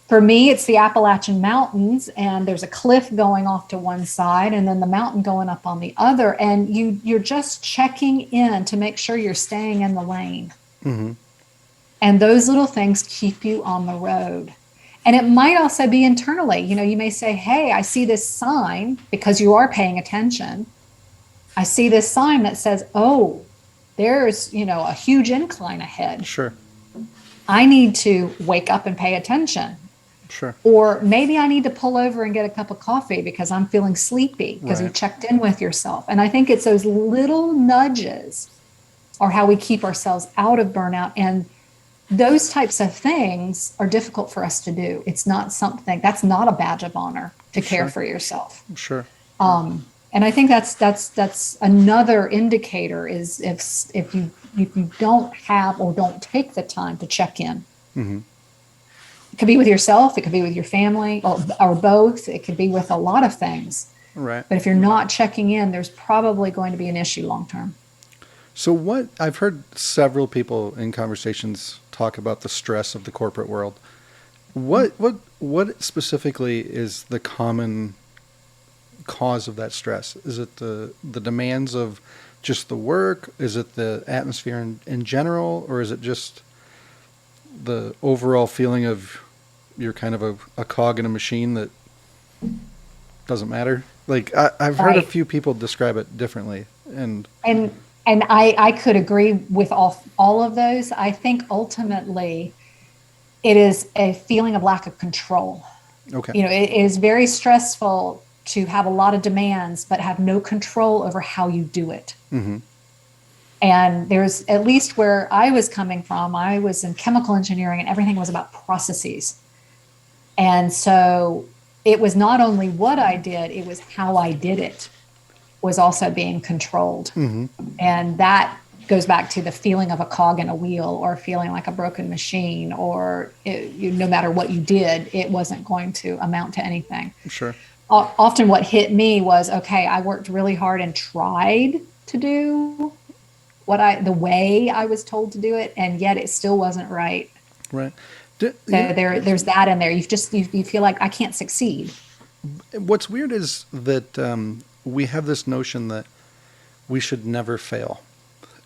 For me, it's the Appalachian Mountains, and there's a cliff going off to one side and then the mountain going up on the other. And you're just checking in to make sure you're staying in the lane. And those little things keep you on the road. And it might also be internally. You may say, hey, I see this sign because you are paying attention. I see this sign that says, oh, there's, a huge incline ahead. sure, I need to wake up and pay attention. sure, Or maybe I need to pull over and get a cup of coffee because I'm feeling sleepy because you right, checked in with yourself. And I think it's those little nudges are how we keep ourselves out of burnout. And those types of things are difficult for us to do. It's not something that's not a badge of honor to care sure, for yourself. sure, And I think that's another indicator is if you don't have or don't take the time to check in. It could be with yourself, it could be with your family, or both. It could be with a lot of things. right. But if you're not checking in, there's probably going to be an issue long term. So what I've heard several people in conversations talk about the stress of the corporate world. What specifically is the common cause of that stress? Is it the demands of just the work? Is it the atmosphere in general, or is it just the overall feeling of you're kind of a cog in a machine that doesn't matter? Like I've heard a Right. few people describe it differently, and And I could agree with all of those. I think ultimately it is a feeling of lack of control. okay, It is very stressful to have a lot of demands, but have no control over how you do it. And there's at least where I was coming from, I was in chemical engineering and everything was about processes. And so it was not only what I did, it was how I did it was also being controlled. Hmm. And that goes back to the feeling of a cog in a wheel or feeling like a broken machine, or no matter what you did, it wasn't going to amount to anything. Sure. Often what hit me was, okay, I worked really hard and tried to do the way I was told to do it, and yet it still wasn't right. Right. So there's that in there. You feel like I can't succeed. What's weird is that we have this notion that we should never fail.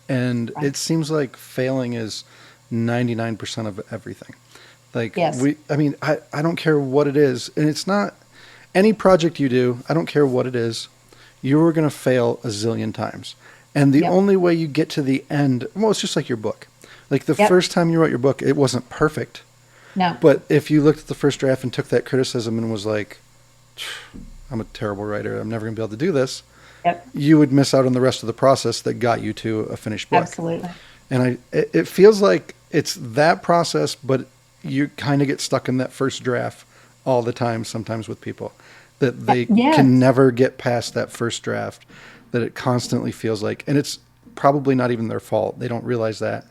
And Right. it seems like failing is 99% of everything. Like Yes. I mean, I don't care what it is. And it's not any project you do, I don't care what it is, you're going to fail a zillion times. And the Yep. only way you get to the end, well, it's just like your book. Like the Yep. first time you wrote your book, it wasn't perfect. No. But if you looked at the first draft and took that criticism and was like, I'm a terrible writer, I'm never going to be able to do this, Yep. you would miss out on the rest of the process that got you to a finished book. Absolutely. And it feels like it's that process, but you kind of get stuck in that first draft all the time, sometimes with people, that they Yes. can never get past that first draft, that it constantly feels like, and it's probably not even their fault. They don't realize that.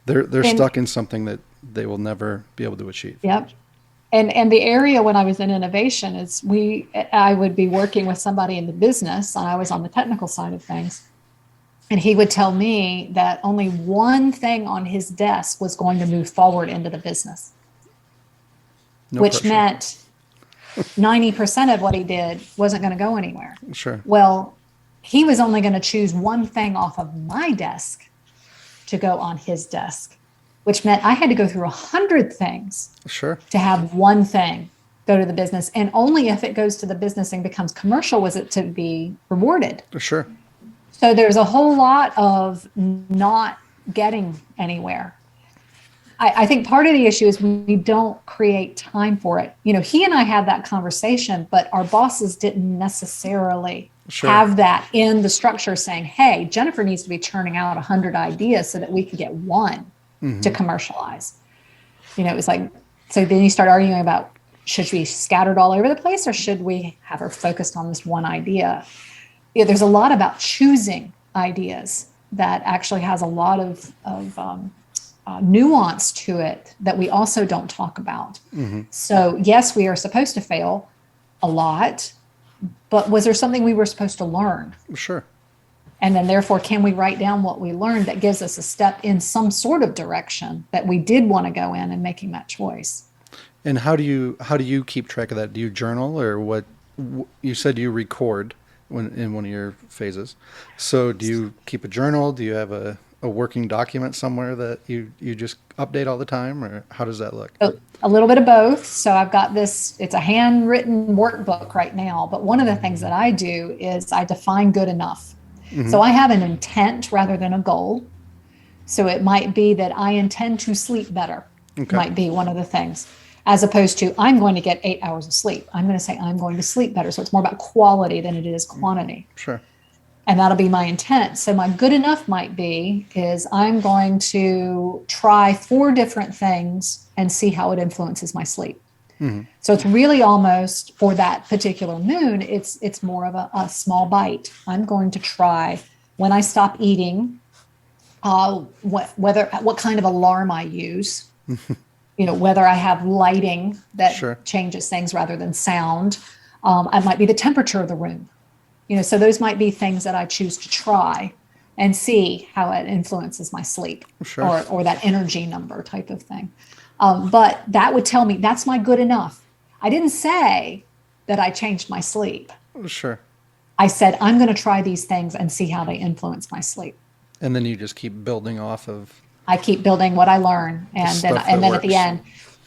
They're And stuck in something that they will never be able to achieve. yep. And the area when I was in innovation is I would be working with somebody in the business, and I was on the technical side of things. And he would tell me that only one thing on his desk was going to move forward into the business, No which pressure. meant 90% of what he did wasn't going to go anywhere. Sure. Well, he was only going to choose one thing off of my desk to go on his desk, which meant I had to go through 100 things Sure. to have one thing go to the business. And only if it goes to the business and becomes commercial was it to be rewarded. Sure. So there's a whole lot of not getting anywhere. I think part of the issue is we don't create time for it. You know, he and I had that conversation, but our bosses didn't necessarily Sure. have that in the structure saying, hey, Jennifer needs to be churning out 100 ideas so that we could get one to commercialize. You know, it was like, so then you start arguing about, should she be scattered all over the place or should we have her focused on this one idea? Yeah, there's a lot about choosing ideas that actually has a lot of nuance to it that we also don't talk about. So yes, we are supposed to fail a lot, but was there something we were supposed to learn? Sure. And then therefore, can we write down what we learned that gives us a step in some sort of direction that we did want to go in and making that choice? And how do you keep track of that? Do you journal, or what? You said you record in one of your phases. So do you keep a journal? Do you have a working document somewhere that you just update all the time, or how does that look? A little bit of both. So I've got this, it's a handwritten workbook right now. But one of the things that I do is I define good enough. So I have an intent rather than a goal. So it might be that I intend to sleep better, Okay. might be one of the things, as opposed to I'm going to get 8 hours of sleep. I'm going to say I'm going to sleep better. So it's more about quality than it is quantity. Sure. And that'll be my intent. So my good enough might be is I'm going to try 4 different things and see how it influences my sleep. So it's really almost for that particular moon, it's more of a small bite. I'm going to try when I stop eating, what kind of alarm I use, you know, whether I have lighting that Sure. changes things rather than sound. It might be the temperature of the room. You know, so those might be things that I choose to try and see how it influences my sleep Sure. or that energy number type of thing. But that would tell me that's my good enough. I didn't say that I changed my sleep. Sure. I said, I'm going to try these things and see how they influence my sleep. And then you just keep building off of. I keep building what I learn. And then, stuff and that then at the works. end,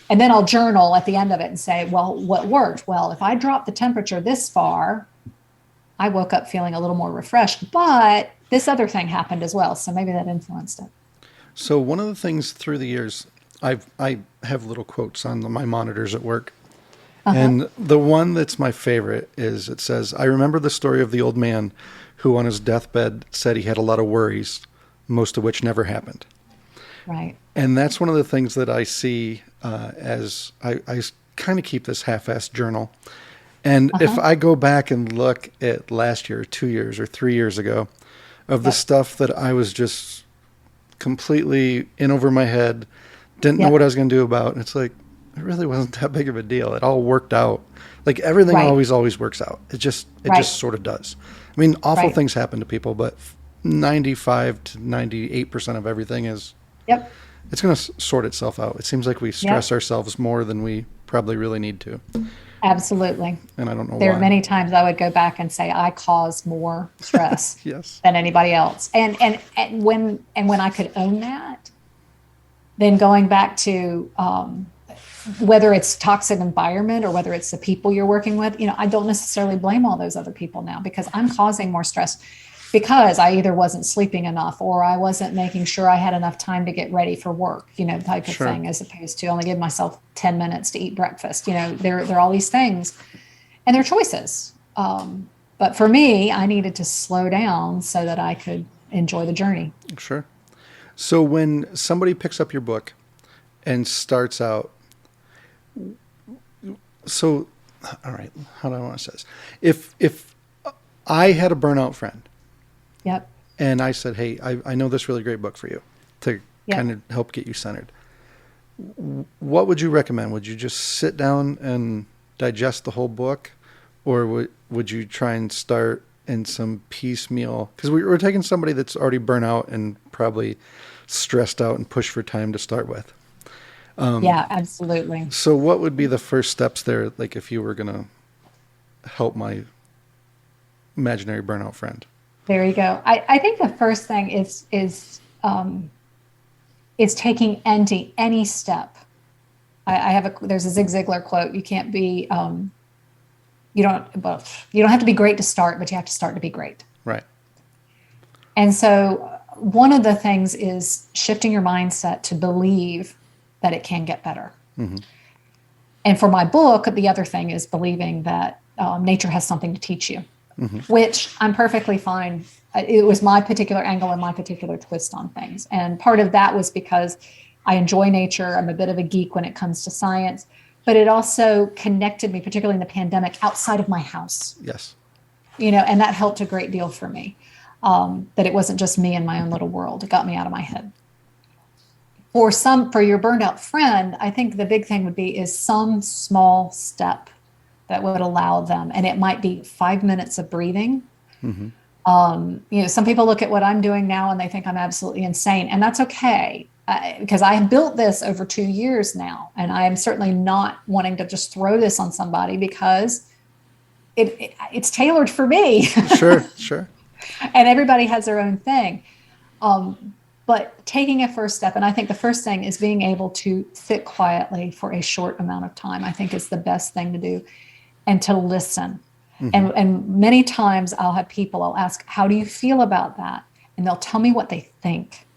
and then I'll journal at the end of it and say, well, what worked? Well, if I drop the temperature this far, I woke up feeling a little more refreshed, but this other thing happened as well. So maybe that influenced it. So one of the things through the years, I have little quotes on my monitors at work. And the one that's my favorite is, it says, I remember the story of the old man who on his deathbed said he had a lot of worries, most of which never happened. Right. And that's one of the things that I see as I kind of keep this half-assed journal. And if Uh-huh. I go back and look at last year, 2 years or 3 years ago, of the Yep. stuff that I was just completely in over my head, didn't know what I Yep. was going to do about, and it's like, it really wasn't that big of a deal. It all worked out. Like everything Right. always works out. It just Right. sort of does. I mean, awful Right. things happen to people, but 95 to 98% of everything is, Yep. it's going to sort itself out. It seems like we stress Yep. ourselves more than we probably really need to. Absolutely. And I don't know There are why. many times I would go back and say I cause more stress Yes. than anybody else. And when I could own that, then going back to whether it's toxic environment or whether it's the people you're working with, I don't necessarily blame all those other people now because I'm causing more stress because I either wasn't sleeping enough or I wasn't making sure I had enough time to get ready for work, type of Sure. thing, as opposed to only give myself 10 minutes to eat breakfast. There are all these things and they're choices. But for me, I needed to slow down so that I could enjoy the journey. Sure. So when somebody picks up your book and starts out, so, all right, how do I want to say this? If I had a burnout friend Yep. and I said, hey, I know this really great book for you to Yep. kind of help get you centered, what would you recommend? Would you just sit down and digest the whole book, or would you try and start in some piecemeal? Because we're taking somebody that's already burnt out and probably stressed out and pushed for time to start with. Yeah, absolutely. So what would be the first steps there, like if you were going to help my imaginary burnout friend? There you go. I think the first thing is taking any step. I have there's a Zig Ziglar quote. You can't be you don't have to be great to start, but you have to start to be great. Right. And so one of the things is shifting your mindset to believe that it can get better. Mm-hmm. And for my book, the other thing is believing that nature has something to teach you, Mm-hmm. which I'm perfectly fine. It was my particular angle and my particular twist on things. And part of that was because I enjoy nature. I'm a bit of a geek when it comes to science, but it also connected me, particularly in the pandemic, outside of my house, Yes. and that helped a great deal for me. That it wasn't just me in my own little world. It got me out of my head. For your burned out friend, I think the big thing would be is some small step that would allow them, and it might be 5 minutes of breathing. Mm-hmm. Some people look at what I'm doing now and they think I'm absolutely insane, and that's okay. Because I have built this over 2 years now, and I am certainly not wanting to just throw this on somebody because it's tailored for me. Sure. Sure. And everybody has their own thing. But taking a first step, and I think the first thing is being able to sit quietly for a short amount of time, I think is the best thing to do, and to listen. Mm-hmm. And many times I'll ask, how do you feel about that? And they'll tell me what they think.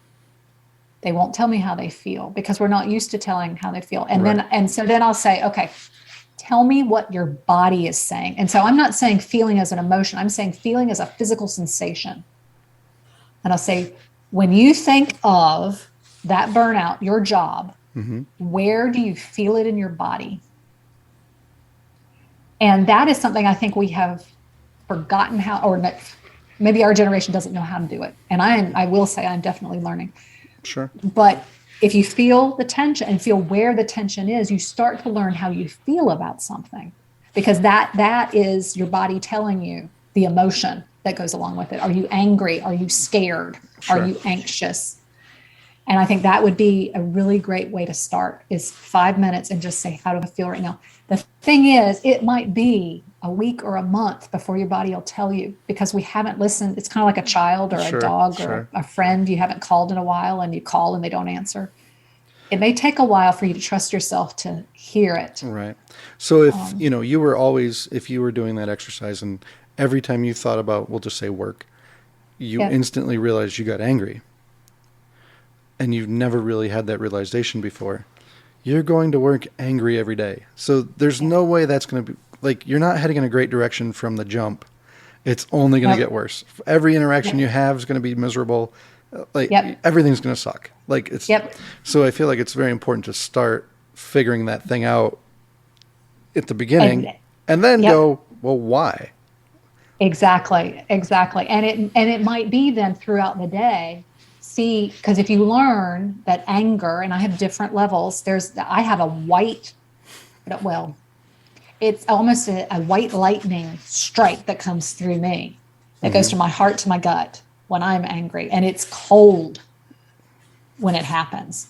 They won't tell me how they feel because we're not used to telling how they feel. And so then I'll say, okay, tell me what your body is saying. And so I'm not saying feeling as an emotion. I'm saying feeling as a physical sensation. And I'll say, when you think of that burnout, your job, Mm-hmm. where do you feel it in your body? And that is something I think we have forgotten how, or maybe our generation doesn't know how to do it. And I will say I'm definitely learning. Sure. But if you feel the tension and feel where the tension is, you start to learn how you feel about something, because that is your body telling you the emotion that goes along with it. Are you angry? Are you scared? Sure. Are you anxious? And I think that would be a really great way to start, is 5 minutes and just say, how do I feel right now? The thing is, it might be a week or a month before your body will tell you, because we haven't listened. It's kind of like a child or Sure, a dog sure. or a friend you haven't called in a while, and you call and they don't answer. It may take a while for you to trust yourself to hear it. Right. So if, you were always, if you were doing that exercise and every time you thought about, we'll just say work, you Yeah. instantly realized you got angry, and you've never really had that realization before, you're going to work angry every day. So there's no way that's going to be, like, you're not heading in a great direction from the jump. It's only going to Yep. get worse. Every interaction Yep. you have is going to be miserable. Like Yep. everything's going to suck. Like it's, Yep. so I feel like it's very important to start figuring that thing out at the beginning, And and then yep, go, well, why? exactly. And it might be then throughout the day. See, because if you learn that anger, and I have different levels, I have a white, well, it's almost a white lightning strike that comes through me, that goes Hmm. from my heart to my gut when I'm angry, and it's cold when it happens.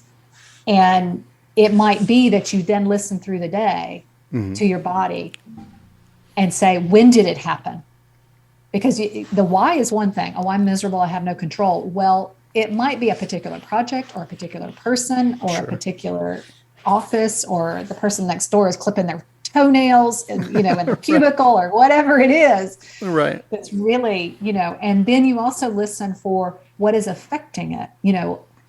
And it might be that you then listen through the day Hmm. to your body and say, when did it happen? Because the why is one thing. Oh, I'm miserable. I have no control. Well, it might be a particular project or a particular person or a Sure. particular office, or the person next door is clipping their toenails and, in their Right. cubicle or whatever it is. Right. That's really, and then you also listen for what is affecting it.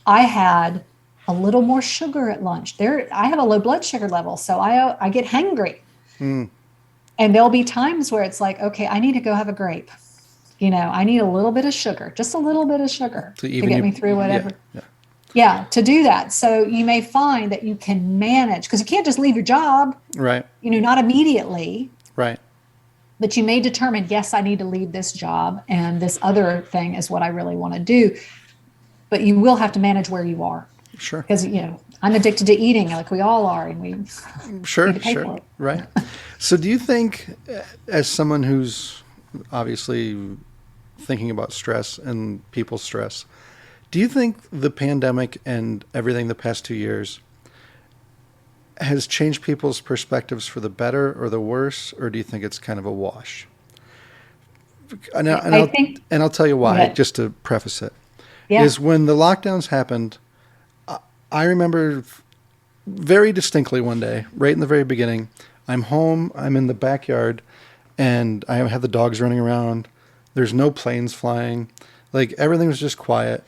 I had a little more sugar at lunch. I have a low blood sugar level, so I get hangry. Mm. And there'll be times where it's like, okay, I need to go have a grape. I need a little bit of sugar, just a little bit of sugar To to even get you, me through yeah, whatever. yeah, Yeah, to do that. So you may find that you can manage, because you can't just leave your job, right, not immediately, right, but you may determine, yes, I need to leave this job and this other thing is what I really want to do. But you will have to manage where you are, sure, because, I'm addicted to eating like we all are, and we need sure, to pay sure, for it. right. So, do you think, as someone who's obviously thinking about stress and people's stress, do you think the pandemic and everything the past 2 years has changed people's perspectives for the better or the worse, or do you think it's kind of a wash? And, I, and I I'll think, and I'll tell you go why, ahead. just to preface it, Yeah. is when the lockdowns happened. I remember very distinctly one day, right in the very beginning. I'm home. I'm in the backyard, and I have the dogs running around. There's no planes flying. Like everything was just quiet,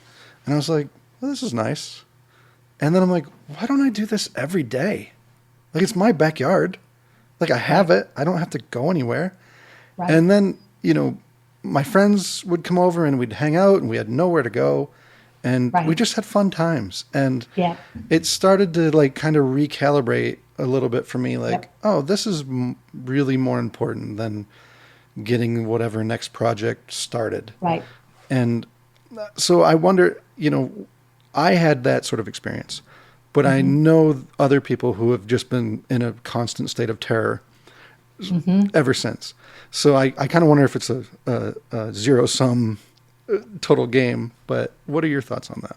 and I was like, well, "This is nice." And then I'm like, "Why don't I do this every day? Like it's my backyard. Like I have Right. it. I don't have to go anywhere." Right. And then, my friends would come over and we'd hang out and we had nowhere to go. And we Right. just had fun times. And Yeah. it started to like kind of recalibrate a little bit for me. Like, Yep. oh, this is really more important than getting whatever next project started. Right. And so I wonder, I had that sort of experience, but I Hmm. know other people who have just been in a constant state of terror Hmm. ever since. So I kind of wonder if it's a zero sum total game. But what are your thoughts on that?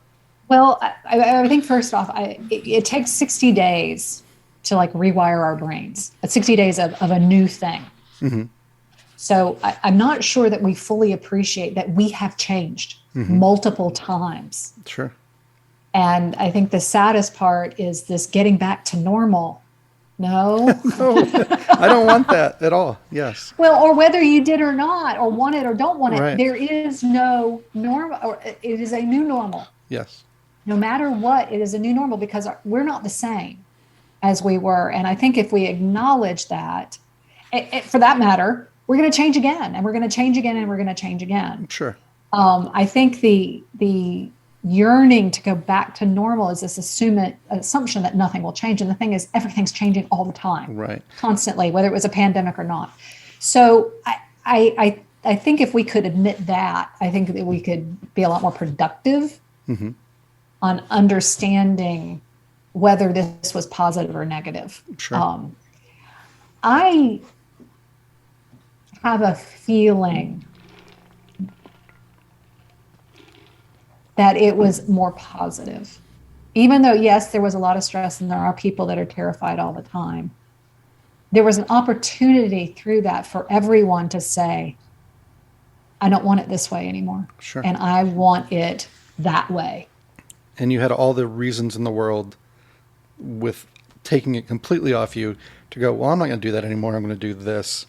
Well, I think first off, it takes 60 days to like rewire our brains. It's 60 days of a new thing. Hmm. So I'm not sure that we fully appreciate that we have changed Hmm. multiple times. Sure. And I think the saddest part is this getting back to normal. No. No, I don't want that at all. Yes. Well, or whether you did or not, or want it or don't want it, Right. there is no normal, or it is a new normal. Yes. No matter what, it is a new normal, because we're not the same as we were. And I think if we acknowledge that, for that matter, we're going to change again, and we're going to change again, and we're going to change again. Sure. I think the yearning to go back to normal is this assumption that nothing will change. And the thing is, everything's changing all the time, Right. constantly, whether it was a pandemic or not. So I think if we could admit that, I think that we could be a lot more productive Hmm. on understanding whether this was positive or negative. Sure. I have a feeling that it was more positive. Even though, yes, there was a lot of stress and there are people that are terrified all the time, there was an opportunity through that for everyone to say, I don't want it this way anymore. Sure. And I want it that way. And you had all the reasons in the world with taking it completely off you to go, well, I'm not going to do that anymore. I'm going to do this.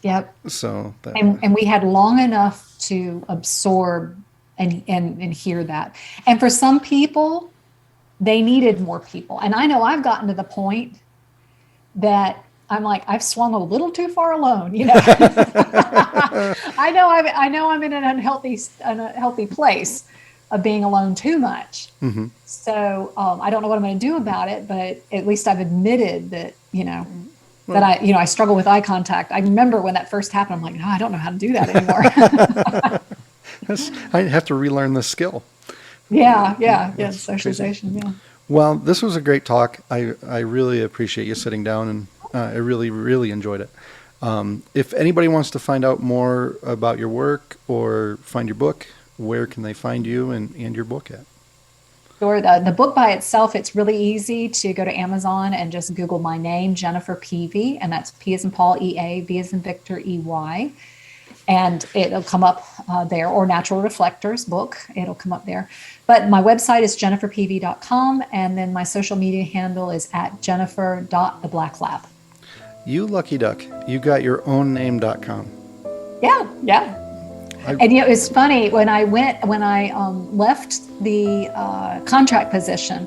Yep. So that, And we had long enough to absorb and hear that. And for some people, they needed more people. And I know I've gotten to the point that I'm like, I've swung a little too far alone, I know I'm in an unhealthy place of being alone too much. hmm. So I don't know what I'm going to do about it, but at least I've admitted that, that I struggle with eye contact. I remember when that first happened, I'm like, no, I don't know how to do that anymore. I have to relearn this skill. Yeah. Socialization. Yeah. Well, this was a great talk. I really appreciate you sitting down, and I really, really enjoyed it. If anybody wants to find out more about your work or find your book, where can they find you and your book at? Sure. The book by itself, it's really easy to go to Amazon and just Google my name, Jennifer Peavey, and that's P as in Paul, E-A, V as in Victor, E-Y. And it'll come up there, or Natural Reflectors book. It'll come up there. But my website is jenniferpeavey.com, and then my social media handle is at jennifer.theblacklab. You lucky duck. You got your own name.com. Yeah. And it's funny, when I left the contract position,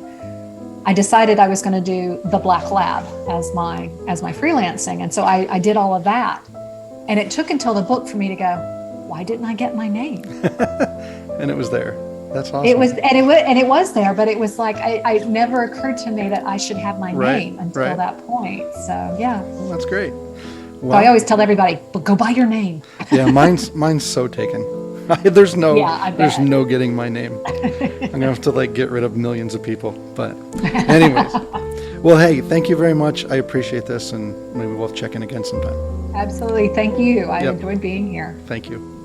I decided I was going to do the Black Lab as my freelancing. And so I did all of that. And it took until the book for me to go, why didn't I get my name? And it was there. That's awesome. It was there, but it was like, it never occurred to me that I should have my name until that point. So, yeah. Well, that's great. Well, so I always tell everybody, but go by your name. Yeah, mine's so taken. There's no getting my name. I'm gonna have to get rid of millions of people. But anyways, well, hey, thank you very much. I appreciate this, and maybe we'll check in again sometime. Absolutely, thank you. I enjoyed being here. Thank you.